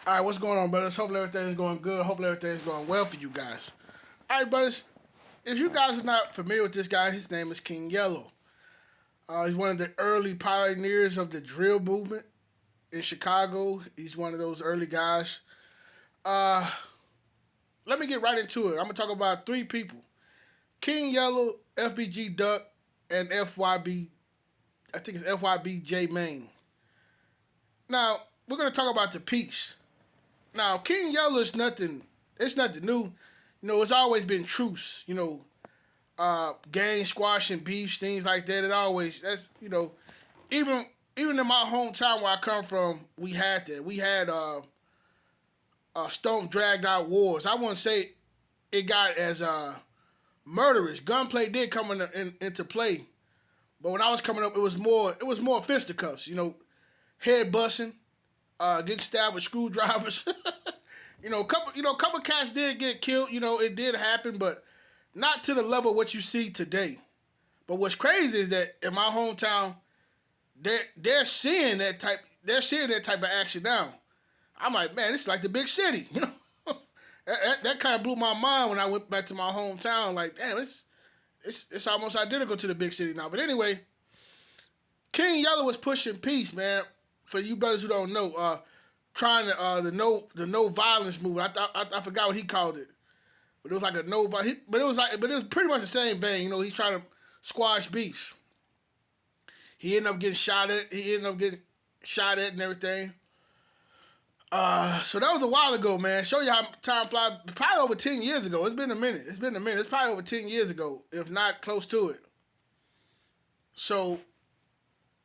All right, what's going on, brothers? Hopefully everything's going good. Hopefully everything's going well for you guys. All right, brothers. If you guys are not familiar with this guy, his name is King Yellow. He's one of the early pioneers of the drill movement in Chicago. He's one of those early guys. Uh, Let me get right into it. I'm gonna talk about three people: King Yellow, FBG Duck, and FYB. I think it's FYBJ Main. Now we're gonna talk about the peace. Now King Yellow is nothing. It's nothing new. It's always been truce. Gang squashing beefs, things like that. Even even in my hometown where I come from, we had that. We had stone dragged out wars. I wouldn't say it got as murderous. Gunplay did come into play, but when I was coming up, it was more fisticuffs. Head busting, getting stabbed with screwdrivers. Couple cats did get killed. It did happen, but not to the level of what you see today. But what's crazy is that in my hometown, they're seeing that type. They're seeing that type of action now. I'm like, man, this is like the big city. That kind of blew my mind when I went back to my hometown. Like, damn, it's almost identical to the big city now. But anyway, King Yellow was pushing peace, man. For you brothers who don't know, trying to the no violence movement. I forgot what he called it, but it was like a no. But it was pretty much the same vein. He's trying to squash beefs. He ended up getting shot at. He ended up getting shot at and everything. So that was a while ago, man. Show you how time flies. Probably over 10 years ago. It's been a minute. It's probably over 10 years ago, if not close to it. So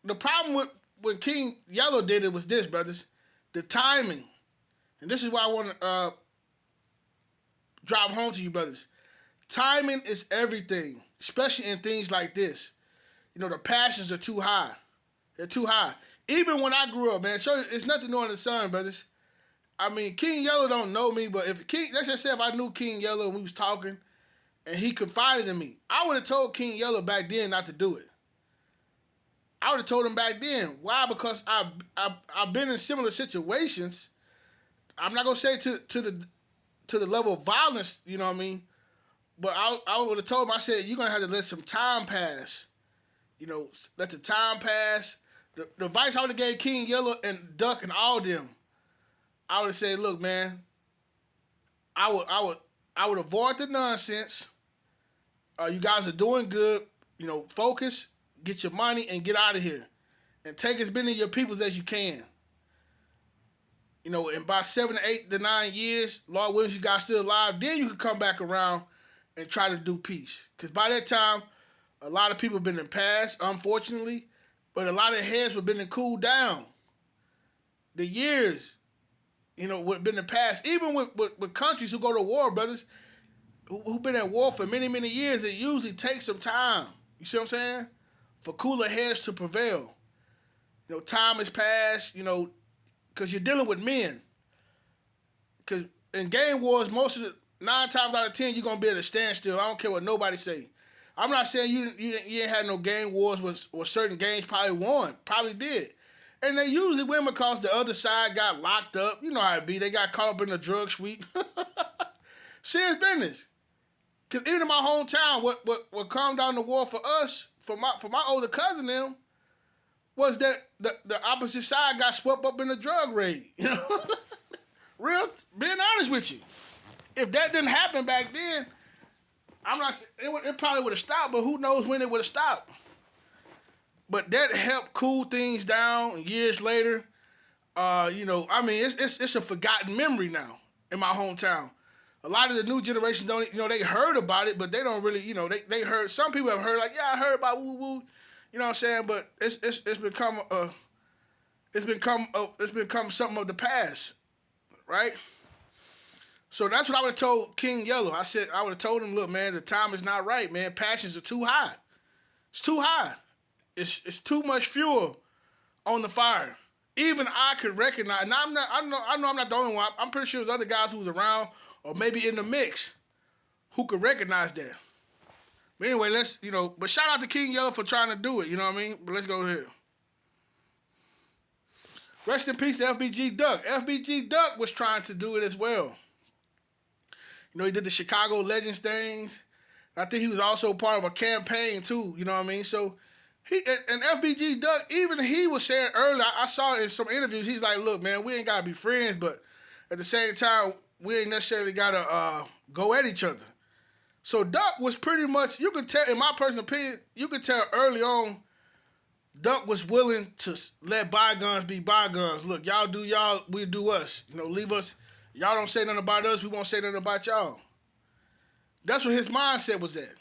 the problem with when King Yellow did it was this, brothers. The timing. And this is why I want to drive home to you, brothers. Timing is everything, especially in things like this. The passions are too high. They're too high. Even when I grew up, man, so it's nothing new under the sun, brothers. I mean, King Yellow don't know me, but let's just say if I knew King Yellow and we was talking and he confided in me, I would have told King Yellow back then not to do it. I would have told him back then. Why? Because I've been in similar situations. I'm not gonna say to the level of violence, you know what I mean? But I would have told him. I said, you're gonna have to let some time pass. Let the time pass. The advice I would have gave King Yellow and Duck and all them, I would have said, look, man, I would avoid the nonsense. You guys are doing good. Focus, get your money, and get out of here, and take as many of your peoples as you can. In about 7 to 8 to 9 years, Lord willing, you guys still alive. Then you can come back around and try to do peace. Because by that time, a lot of people have been in past, unfortunately, but a lot of heads have been in cool down. The years, would have been in the past. Even with countries who go to war, brothers, who've been at war for many, many years, it usually takes some time. You see what I'm saying? For cooler heads to prevail. Time has passed, because you're dealing with men. Because in game wars, most of the 9 times out of 10, you're gonna be at a standstill. I don't care what nobody say. I'm not saying you ain't had no game wars where certain games probably won, probably did, and they usually win because the other side got locked up. You know how it be. They got caught up in the drug sweep. Serious business. Because even in my hometown, what calmed down the war for us, for my older cousin them, was that the opposite side got swept up in the drug raid. Real, being honest with you. If that didn't happen back then, I'm not. It probably would have stopped, but who knows when it would have stopped. But that helped cool things down years later. It's a forgotten memory now in my hometown. A lot of the new generation don't, they heard about it, but they don't really, they heard. Some people have heard, like, yeah, I heard about woo woo, you know what I'm saying? But it's become something of the past, right? So that's what I would have told King Yellow. I would have told him, look, man, the time is not right, man. Passions are too high. It's too high. It's too much fuel on the fire. Even I could recognize. Now I'm not. I know I'm not the only one. I'm pretty sure there's other guys who was around or maybe in the mix who could recognize that. But anyway, But shout out to King Yellow for trying to do it. You know what I mean? But let's go ahead. Rest in peace to FBG Duck. FBG Duck was trying to do it as well. You know, he did the Chicago Legends things. I think he was also part of a campaign too. You know what I mean? So he and FBG Duck, even he was saying earlier, I saw in some interviews, he's like, look, man, we ain't gotta be friends, but at the same time, we ain't necessarily gotta go at each other. So Duck was pretty much, you could tell, in my personal opinion, you could tell early on, Duck was willing to let bygones be bygones. Look, y'all do y'all, we do us. You know, leave us. Y'all don't say nothing about us, we won't say nothing about y'all. That's what his mindset was at.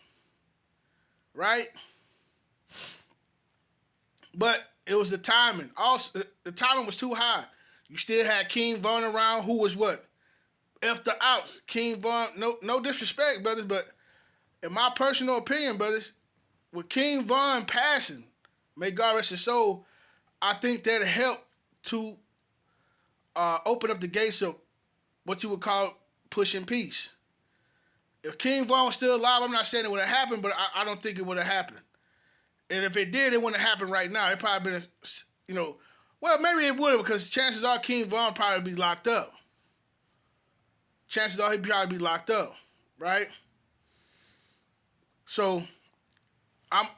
Right? But it was the timing. Also, the timing was too high. You still had King Von around, who was what? F the outs. King Von, no disrespect, brothers, but in my personal opinion, brothers, with King Von passing, may God rest his soul, I think that helped to open up the gates of what you would call pushing peace. If King Von was still alive, I'm not saying it would have happened, but I don't think it would have happened. And if it did, it wouldn't have happened right now. It probably been, well, maybe it would have, because chances are King Von probably be locked up. Chances are he'd probably be locked up, right? So I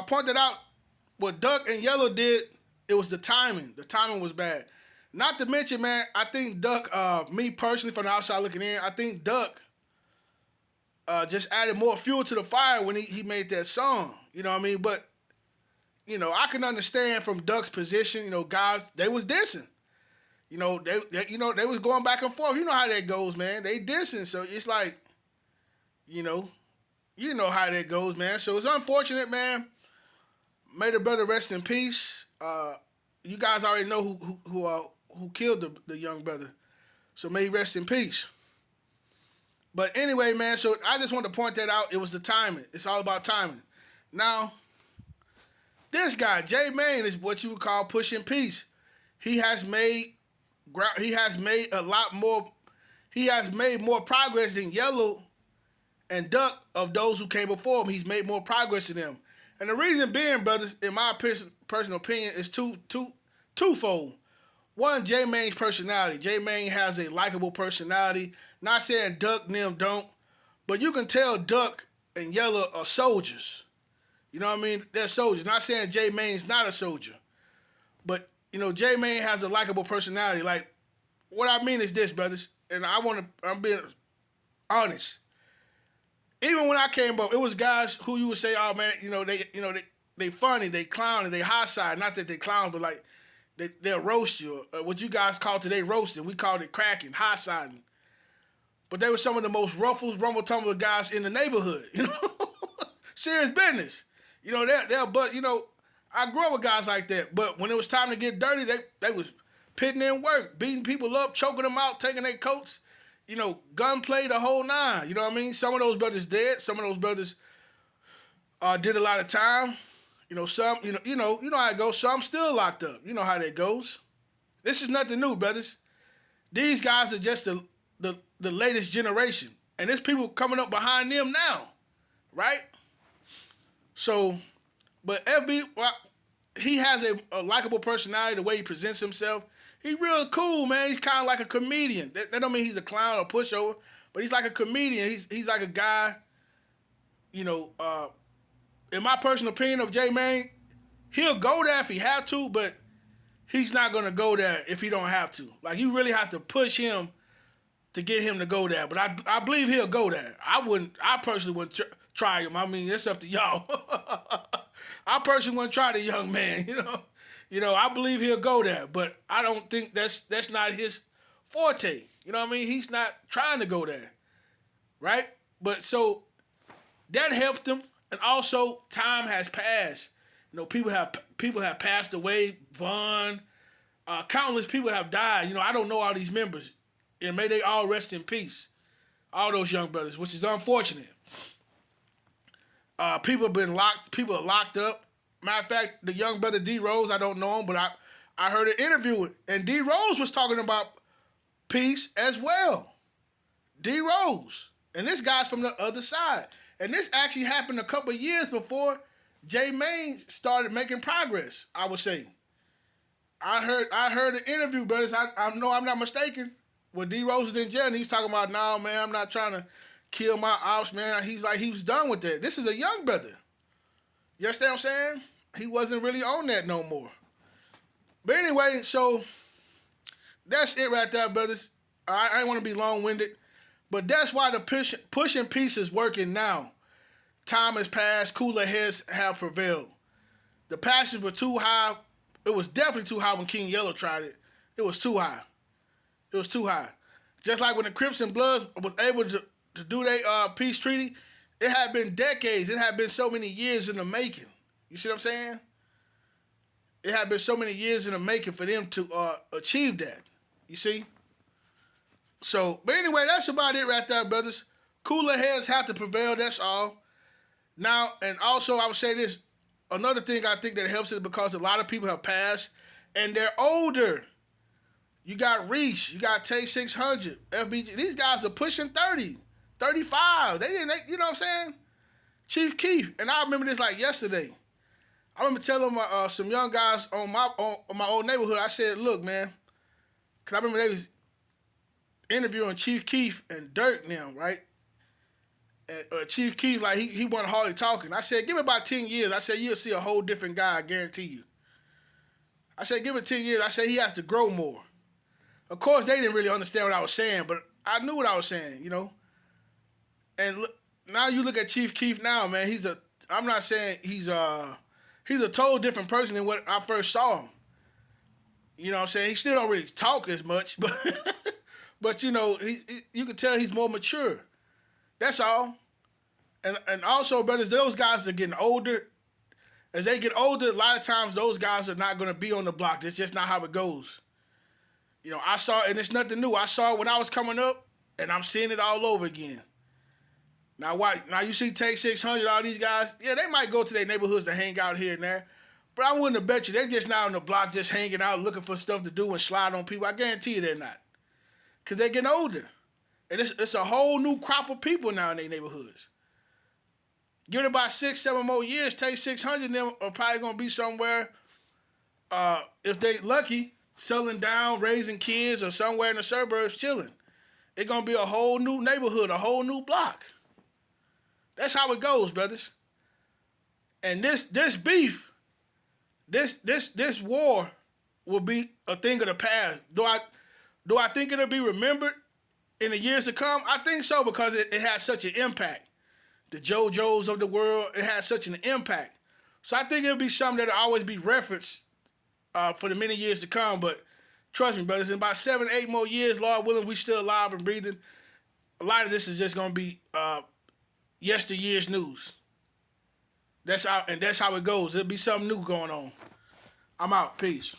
pointed out what Duck and Yellow did. It was the timing. The timing was bad. Not to mention, man, I think Duck, me personally from the outside looking in, I think Duck just added more fuel to the fire when he made that song. You know what I mean? But, I can understand from Duck's position, guys, they was dissing. They was going back and forth. You know how that goes, man. They dissing. So it's like, you know how that goes, man. So it's unfortunate, man. May the brother rest in peace. You guys already know who killed the young brother. So may he rest in peace. But anyway, man, so I just want to point that out. It was the timing. It's all about timing. Now, this guy, J Mane, is what you would call pushing peace. He has made a lot more. He has made more progress than Yellow and Duck of those who came before him. He's made more progress than them. And the reason being, brothers, in my personal opinion, is twofold. One, J Mane's personality. J Mane has a likable personality. Not saying Duck and them don't, but you can tell Duck and Yellow are soldiers. You know what I mean? They're soldiers. Not saying J Mane's not a soldier, but J Mane has a likable personality. Like, what I mean is this, brothers, and I'm being honest. Even when I came up, it was guys who you would say, oh man, they funny, they clowny, they high side. Not that they clown, but like they'll roast you. What you guys call today roasting, we called it cracking, high siding. But they were some of the most ruffles, rumble tumble guys in the neighborhood. Serious business. I grew up with guys like that. But when it was time to get dirty, they was pitting in work, beating people up, choking them out, taking their coats. Gunplay, the whole nine. You know what I mean? Some of those brothers dead. Some of those brothers did a lot of time. Some, you know how it goes. Some still locked up. You know how that goes. This is nothing new, brothers. These guys are just the latest generation. And there's people coming up behind them now. Right? So, but FB, well, he has a likable personality, the way he presents himself. He's real cool, man. He's kind of like a comedian. That don't mean he's a clown or pushover, but he's like a comedian. He's like a guy, in my personal opinion of J Mane, he'll go there if he have to, but he's not going to go there if he don't have to. Like, you really have to push him to get him to go there. But I believe he'll go there. I personally wouldn't try him. I mean, it's up to y'all. I personally wouldn't try the young man, I believe he'll go there, but I don't think that's not his forte. You know what I mean? He's not trying to go there, right? But so that helped him, and also time has passed. People have passed away. Von, countless people have died. I don't know all these members, and may they all rest in peace. All those young brothers, which is unfortunate. People have been locked. People are locked up. Matter of fact, the young brother D Rose, I don't know him, but I heard an interview and D Rose was talking about peace as well. D Rose, and this guy's from the other side, and this actually happened a couple of years before J Mane started making progress. I would say. I heard the interview, brothers. I know I'm not mistaken. With D Rose was in jail, and he's talking about, no, man, I'm not trying to kill my ops, man. He's like, he was done with that. This is a young brother. You understand what I'm saying? He wasn't really on that no more. But anyway, so that's it right there, brothers. I ain't want to be long-winded, but that's why the pushing piece is working now. Time has passed. Cooler heads have prevailed. The passions were too high. It was definitely too high when King Yellow tried it. It was too high. It was too high. Just like when the Crips and Bloods was able to do their peace treaty, it had been decades. It had been so many years in the making. You see what I'm saying? It had been so many years in the making for them to achieve that. You see? So, but anyway, that's about it right there, brothers. Cooler heads have to prevail, that's all. Now, and also I would say this, another thing I think that helps is because a lot of people have passed and they're older. You got Reese, you got Tay 600, FBG. These guys are pushing 30, 35. They you know what I'm saying? Chief Keef, and I remember this like yesterday. I remember telling some young guys on my old neighborhood, I said, look, man, because I remember they was interviewing Chief Keef and Dirk now, right? And Chief Keef, like, he wasn't hardly talking. I said, give it about 10 years. I said, you'll see a whole different guy, I guarantee you. I said, give it 10 years. I said, he has to grow more. Of course, they didn't really understand what I was saying, but I knew what I was saying, you know? And look, now you look at Chief Keef now, man, I'm not saying he's a total different person than what I first saw him. You know what I'm saying? He still don't really talk as much, but but you know, you can tell he's more mature. That's all. And also, brothers, those guys are getting older. As they get older, a lot of times those guys are not going to be on the block. That's just not how it goes. You know, I saw, and it's nothing new. I saw it when I was coming up, and I'm seeing it all over again. Now, you see Take 600, all these guys, yeah, they might go to their neighborhoods to hang out here and there, but I wouldn't have bet you they're just not on the block just hanging out looking for stuff to do and slide on people. I guarantee you they're not. Because they're getting older. And it's a whole new crop of people now in their neighborhoods. Give it about 6-7 more years, Take 600 of them are probably going to be somewhere, if they lucky, selling down, raising kids, or somewhere in the suburbs chilling. It's going to be a whole new neighborhood, a whole new block. That's how it goes, brothers. And this beef, this war will be a thing of the past. Do I think it'll be remembered in the years to come? I think so, because it has such an impact. The JoJo's of the world, it has such an impact. So I think it'll be something that'll always be referenced for the many years to come. But trust me, brothers, in about 7-8 more years, Lord willing, we still alive and breathing, a lot of this is just going to be yesteryear's news. That's how it goes. There'll be something new going on. I'm out. Peace.